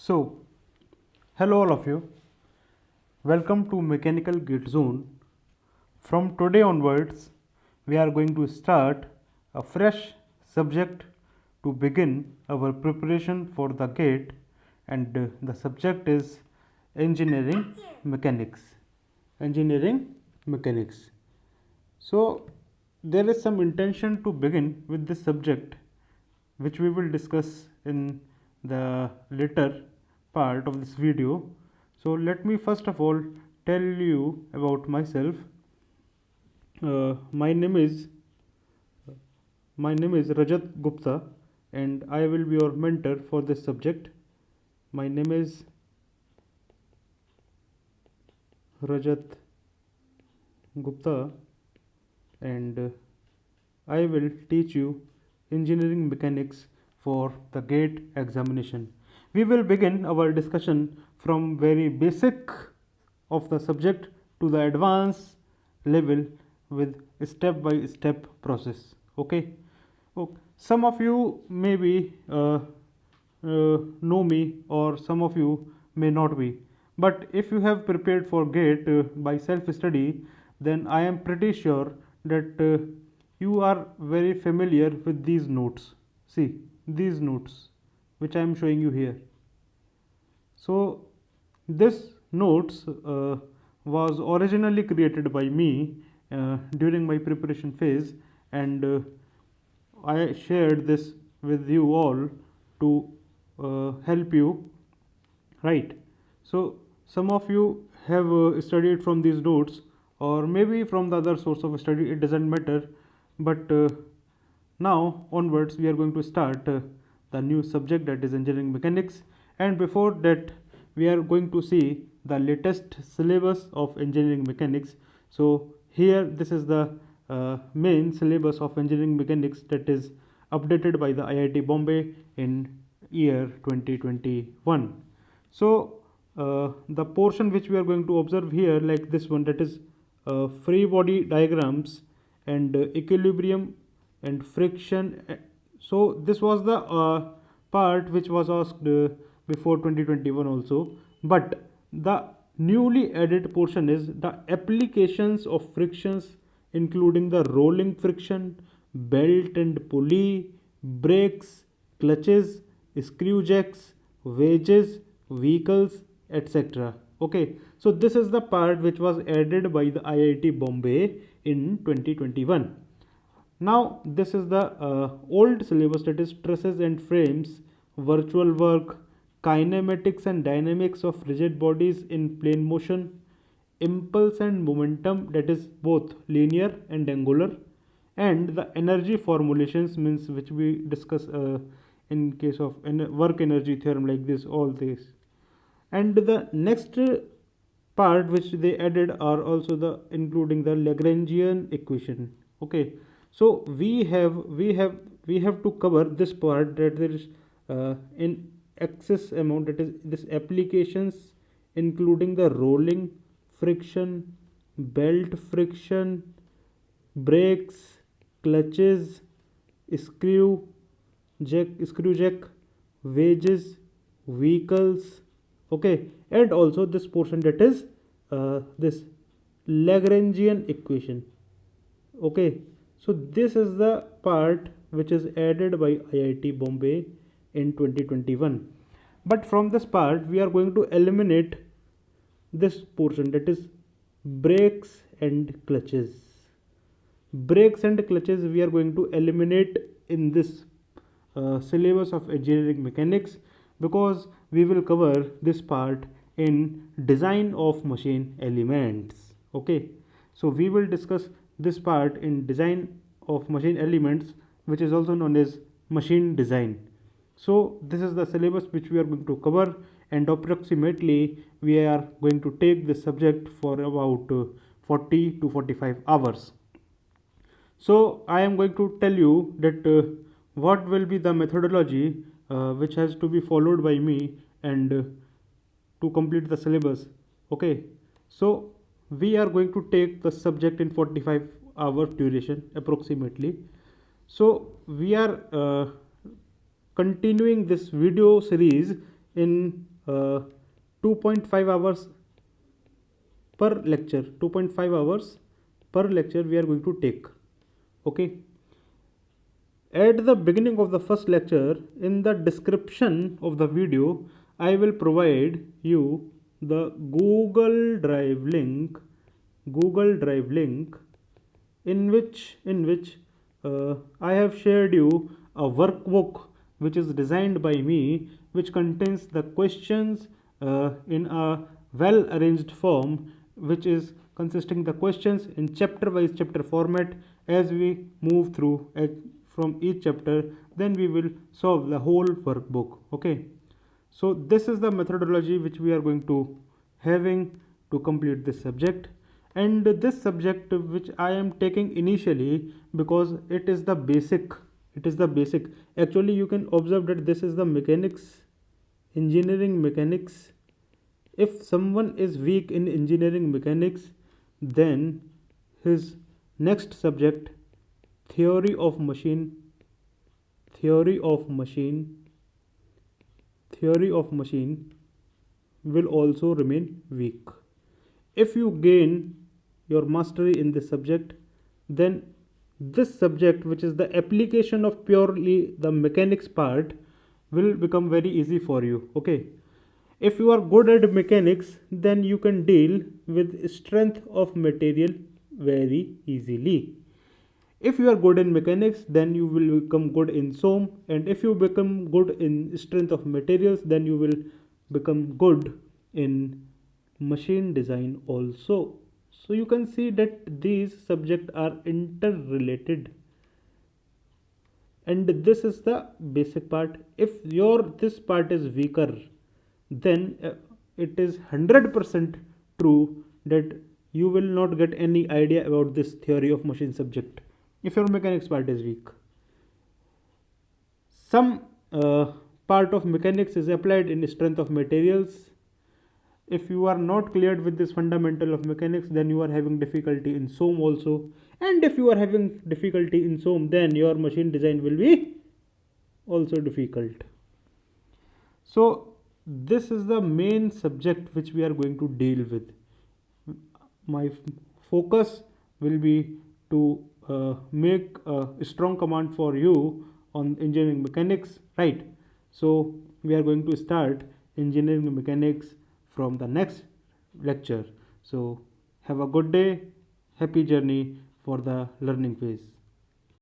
So, hello all of you. Welcome to Mechanical Gate Zone. From today onwards, we are going to start a fresh subject to begin our preparation for the gate, and the subject is engineering mechanics. Engineering mechanics. So, there is some intention to begin with this subject, which we will discuss in the later part of this video. So let me first of all tell you about myself. My name is Rajat Gupta, and I will be your mentor for this subject. My name is Rajat Gupta, and I will teach you engineering mechanics for the gate examination. We will begin our discussion from very basic of the subject to the advanced level with step by step process. Okay. Some of you maybe know me, or some of you may not be. But if you have prepared for GATE by self study, then I am pretty sure that you are very familiar with these notes. See, these notes which I am showing you here. So, this notes was originally created by me during my preparation phase, and I shared this with you all to help you, right? So, some of you have studied from these notes, or maybe from the other source of study, it doesn't matter. But now onwards, we are going to start the new subject, that is engineering mechanics. And before that, we are going to see the latest syllabus of engineering mechanics. So here, this is the main syllabus of engineering mechanics that is updated by the IIT Bombay in year 2021. So the portion which we are going to observe here, like this one, that is free body diagrams and equilibrium and friction. So this was the part which was asked before 2021 also, but the newly added portion is the applications of frictions, including the rolling friction, belt and pulley, brakes, clutches, screw jacks, wedges, vehicles, etc. Okay, so this is the part which was added by the IIT Bombay in 2021. Now this is the old syllabus, that is trusses and frames, virtual work, kinematics and dynamics of rigid bodies in plane motion, impulse and momentum, that is both linear and angular, and the energy formulations, means which we discuss in case of work energy theorem, like this, all this. And the next part which they added are also the including the Lagrangian equation. Okay, so we have to cover this part, that there is in excess amount, that is this applications, including the rolling friction, belt friction, brakes, clutches, screw jack, wedges, vehicles. Okay, and also this portion, that is this Lagrangian equation. Okay, so this is the part which is added by IIT Bombay in 2021. But from this part, we are going to eliminate this portion, that is brakes and clutches. Brakes and clutches we are going to eliminate in this syllabus of engineering mechanics, because we will cover this part in design of machine elements. Okay, so we will discuss this part in design of machine elements, which is also known as machine design. So this is the syllabus which we are going to cover, and approximately we are going to take this subject for about 40 to 45 hours. So I am going to tell you that what will be the methodology which has to be followed by me, and to complete the syllabus. Okay, so we are going to take the subject in 45 hour duration approximately. So we are continuing this video series in uh, 2.5 hours per lecture. 2.5 hours per lecture we are going to take. Okay. At the beginning of the first lecture, in the description of the video, I will provide you the Google Drive link, in which I have shared you a workbook which is designed by me, which contains the questions in a well arranged form, which is consisting the questions in chapter wise chapter format. As we move through from each chapter, then we will solve the whole workbook. Okay, so this is the methodology which we are going to having to complete this subject. And this subject which I am taking initially, because it is the basic, actually you can observe that this is the mechanics, engineering mechanics. If someone is weak in engineering mechanics, then his next subject, theory of machine theory of machine will also remain weak. If you gain your mastery in this subject, then this subject, which is the application of purely the mechanics part, will become very easy for you. Okay, if you are good at mechanics, then you can deal with strength of material very easily. If you are good in mechanics, then you will become good in SOM, and if you become good in strength of materials, then you will become good in machine design also. So you can see that these subjects are interrelated, and this is the basic part. If your this part is weaker, then it is 100% true that you will not get any idea about this theory of machine subject if your mechanics part is weak. Some part of mechanics is applied in strength of materials. If you are not cleared with this fundamental of mechanics, then you are having difficulty in SOM also. And if you are having difficulty in SOM, then your machine design will be also difficult. So this is the main subject which we are going to deal with. My focus will be to make a strong command for you on engineering mechanics, right? So we are going to start engineering mechanics from the next lecture. So have a good day, happy journey for the learning phase.